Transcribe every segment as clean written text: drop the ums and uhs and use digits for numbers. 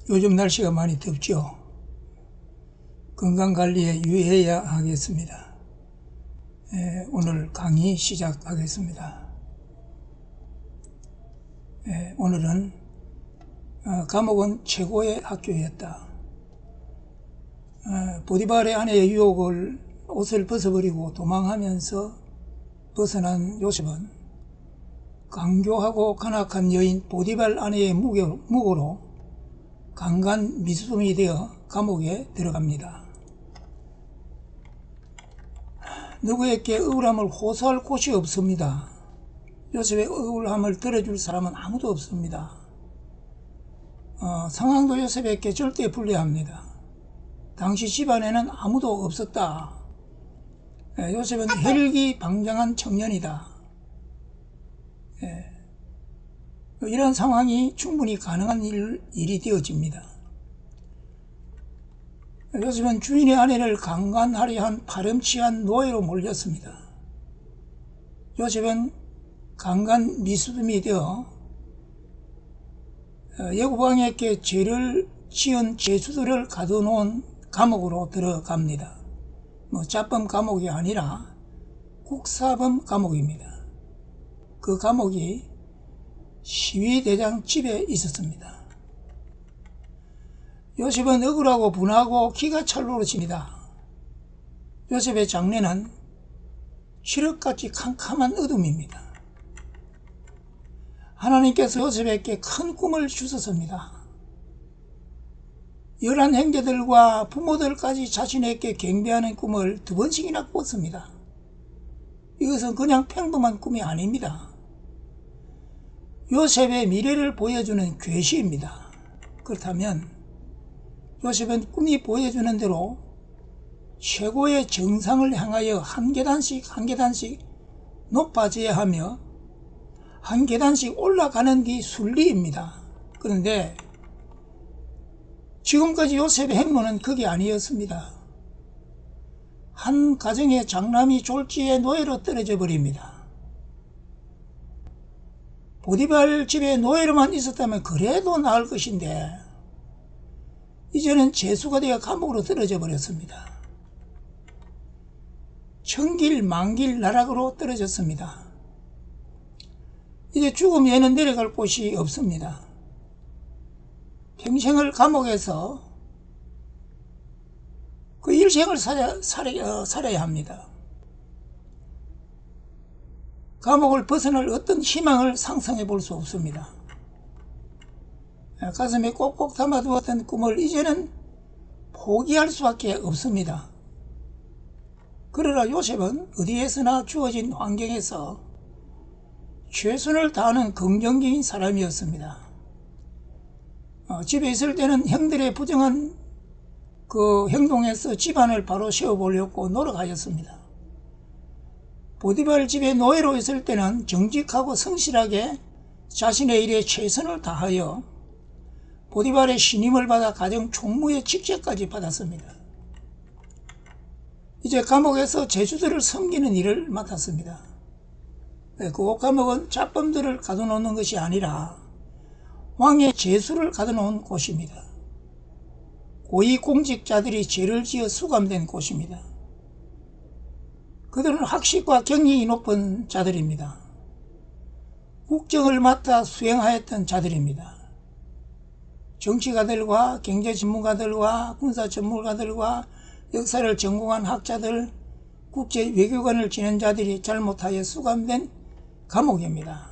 요즘 날씨가 많이 덥죠. 건강관리에 유의해야 하겠습니다. 오늘 강의 시작하겠습니다. 오늘은 감옥은 최고의 학교였다. 보디발의 아내의 유혹을 옷을 벗어버리고 도망하면서 벗어난 요셉은 강교하고 간악한 여인 보디발 아내의 무고로 강간 미수범이 되어 감옥에 들어갑니다. 누구에게 억울함을 호소할 곳이 없습니다. 요셉의 억울함을 들어줄 사람은 아무도 없습니다. 상황도 요셉에게 절대 불리합니다. 당시 집안에는 아무도 없었다. 요셉은 혈기방장한 청년이다. 이런 상황이 충분히 가능한 일이 되어집니다. 요셉은 주인의 아내를 강간하려 한 파렴치한 노예로 몰렸습니다. 요셉은 강간 미수범이 되어 애굽왕에게 죄를 지은 죄수들을 가둬놓은 감옥으로 들어갑니다. 짭범 감옥이 아니라 국사범 감옥입니다. 그 감옥이 시위대장 집에 있었습니다. 요셉은 억울하고 분하고 기가 찰노릇입니다. 요셉의 장래는 칠흑같이 캄캄한 어둠입니다. 하나님께서 요셉에게 큰 꿈을 주셨습니다. 11 형제들과 부모들까지 자신에게 경배하는 꿈을 2번씩이나 꿨습니다. 이것은 그냥 평범한 꿈이 아닙니다. 요셉의 미래를 보여주는 계시입니다. 그렇다면 요셉은 꿈이 보여주는 대로 최고의 정상을 향하여 한 계단씩 높아져야 하며 한 계단씩 올라가는 게 순리입니다. 그런데 지금까지 요셉의 행로는 그게 아니었습니다. 한 가정의 장남이 졸지에 노예로 떨어져 버립니다. 보디발 집에 노예로만 있었다면 그래도 나을 것인데 이제는 죄수가 되어 감옥으로 떨어져 버렸습니다. 천길 만길 나락으로 떨어졌습니다. 이제 죽음 외에는 내려갈 곳이 없습니다. 평생을 감옥에서 그 일생을 살아야 합니다. 감옥을 벗어날 어떤 희망을 상상해 볼 수 없습니다. 가슴에 꼭꼭 담아두었던 꿈을 이제는 포기할 수밖에 없습니다. 그러나 요셉은 어디에서나 주어진 환경에서 최선을 다하는 긍정적인 사람이었습니다. 집에 있을 때는 형들의 부정한 그 행동에서 집안을 바로 세워보려고 노력하였습니다. 보디발 집에 노예로 있을 때는 정직하고 성실하게 자신의 일에 최선을 다하여 보디발의 신임을 받아 가정 총무의 직책까지 받았습니다. 이제 감옥에서 죄수들을 섬기는 일을 맡았습니다. 그 감옥은 짭범들을 가둬놓는 것이 아니라 왕의 죄수를 가둬놓은 곳입니다. 고위공직자들이 죄를 지어 수감된 곳입니다. 그들은 학식과 경력이 높은 자들입니다. 국정을 맡아 수행하였던 자들입니다. 정치가들과 경제전문가들과 군사전문가들과 역사를 전공한 학자들, 국제 외교관을 지낸 자들이 잘못하여 수감된 감옥입니다.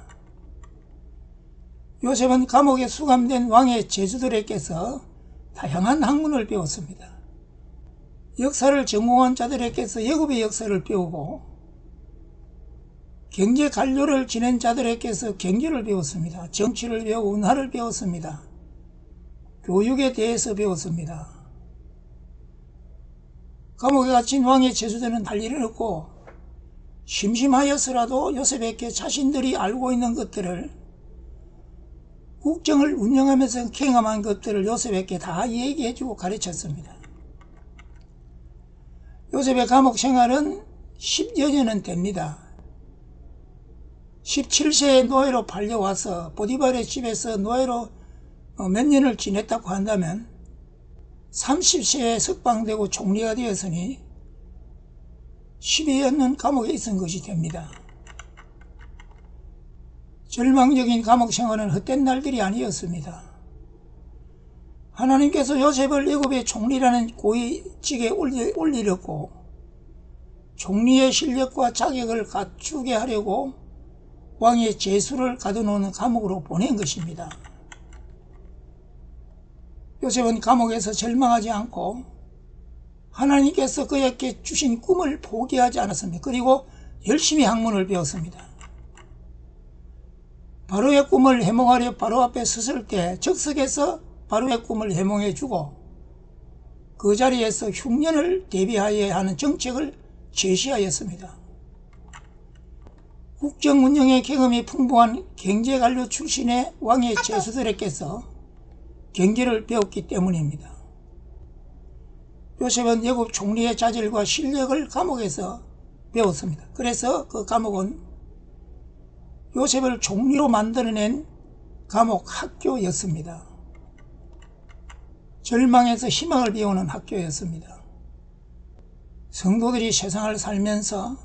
요셉은 감옥에 수감된 왕의 죄수들에게서 다양한 학문을 배웠습니다. 역사를 전공한 자들에게서 애굽의 역사를 배우고 경제 관료를 지낸 자들에게서 경제를 배웠습니다. 정치를 배우고 문화를 배웠습니다. 교육에 대해서 배웠습니다. 감옥에 갇힌 왕의 죄수들은 할 일은 없고 심심하여서라도 요셉에게 자신들이 알고 있는 것들을 국정을 운영하면서 경험한 것들을 요셉에게 다 얘기해주고 가르쳤습니다. 요셉의 감옥 생활은 10여 년은 됩니다. 17세에 노예로 팔려와서 보디발의 집에서 노예로 몇 년을 지냈다고 한다면 30세에 석방되고 총리가 되었으니 10여 년 감옥에 있은 것이 됩니다. 절망적인 감옥 생활은 헛된 날들이 아니었습니다. 하나님께서 요셉을 애굽의 총리라는 고위직에 올리렸고 총리의 실력과 자격을 갖추게 하려고 왕의 제수를 가둬놓는 감옥으로 보낸 것입니다. 요셉은 감옥에서 절망하지 않고 하나님께서 그에게 주신 꿈을 포기하지 않았습니다. 그리고 열심히 학문을 배웠습니다. 바로의 꿈을 해몽하려 바로 앞에 섰을 때 즉석에서 바로의 꿈을 해몽해주고 그 자리에서 흉년을 대비하여야 하는 정책을 제시하였습니다. 국정 운영의 경험이 풍부한 경제관료 출신의 왕의 제수들에게서 경제를 배웠기 때문입니다. 요셉은 애굽 총리의 자질과 실력을 감옥에서 배웠습니다. 그래서 그 감옥은 요셉을 총리로 만들어낸 감옥 학교였습니다. 절망에서 희망을 배우는 학교였습니다. 성도들이 세상을 살면서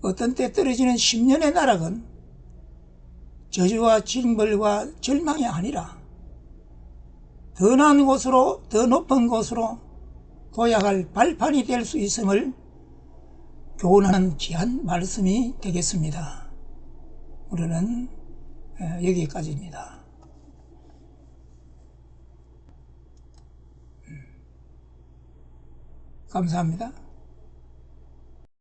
어떤 때 떨어지는 10년의 나락은 저주와 징벌과 절망이 아니라 더 나은 곳으로, 더 높은 곳으로 도약할 발판이 될 수 있음을 교훈하는 귀한 말씀이 되겠습니다. 오늘은 여기까지입니다. 감사합니다.